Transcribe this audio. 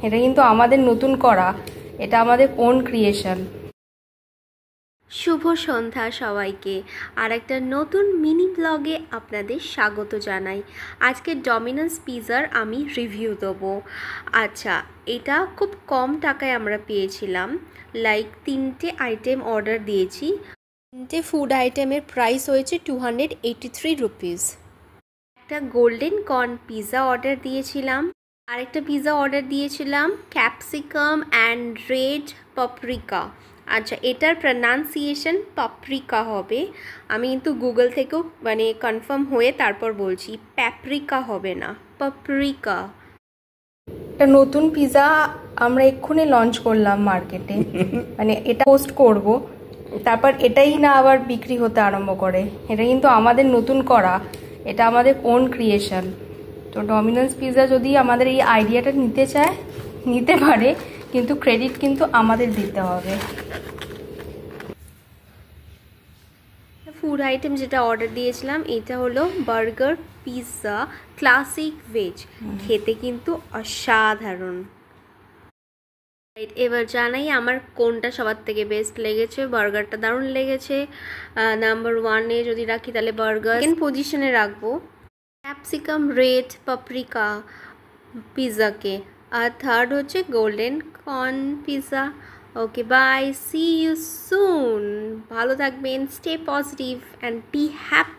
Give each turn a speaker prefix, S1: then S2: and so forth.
S1: এটা কিন্তু আমাদের নতুন করা, এটা আমাদের ওন ক্রিয়েশন।
S2: শুভ সন্ধ্যা সবাইকে, আর একটা নতুন মিনি ব্লগে আপনাদের স্বাগত জানাই। আজকে ডমিনোস পিৎজার আমি রিভিউ দেবো। আচ্ছা, এটা খুব কম টাকায় আমরা পেয়েছিলাম। লাইক 3টে আইটেম অর্ডার দিয়েছি, 3টে ফুড আইটেমের প্রাইস হয়েছে 283 রুপিস। একটা গোল্ডেন কর্ন পিৎজা অর্ডার দিয়েছিলাম, আরেকটা পিৎজা অর্ডার দিয়েছিলাম ক্যাপসিকাম অ্যান্ড রেড পাপরিকা। আচ্ছা, এটার প্রনাউন্সিয়েশন পাপরিকা হবে। আমি কিন্তু গুগল থেকেও কনফার্ম হয়ে তারপর বলছি, প্যাপরিকা হবে না, পাপরিকা।
S1: একটা নতুন পিৎজা আমরা এক্ষুনি লঞ্চ করলাম মার্কেটে, এটা পোস্ট করব, তারপর এটাই না আবার বিক্রি হতে আরম্ভ করে। এটা কিন্তু আমাদের নতুন করা, এটা আমাদের ওন ক্রিয়েশন। তো ডমিনোস পিৎজা যদি আমাদের এই আইডিয়াটা নিতে চায় নিতে পারে, কিন্তু ক্রেডিট কিন্তু আমাদের দিতে হবে।
S2: ফুড আইটেম যেটা অর্ডার দিয়েছিলাম এটা হলো বার্গার পিৎজা ক্লাসিক ভেজ। খেতে কিন্তু অসাধারণ। এবার জানাই আমার কোনটা সবার থেকে বেস্ট লেগেছে। বার্গারটা দারুণ লেগেছে। নাম্বার 1-এ যদি রাখি তাহলে বার্গার। সেকেন্ড পজিশনে রাখবো ক্যাপসিকাম রেড পাপরিকা পিৎজাকে, আর থার্ড হচ্ছে golden corn pizza. Okay, bye, see you soon. ভালো থাকবেন, stay positive and be happy.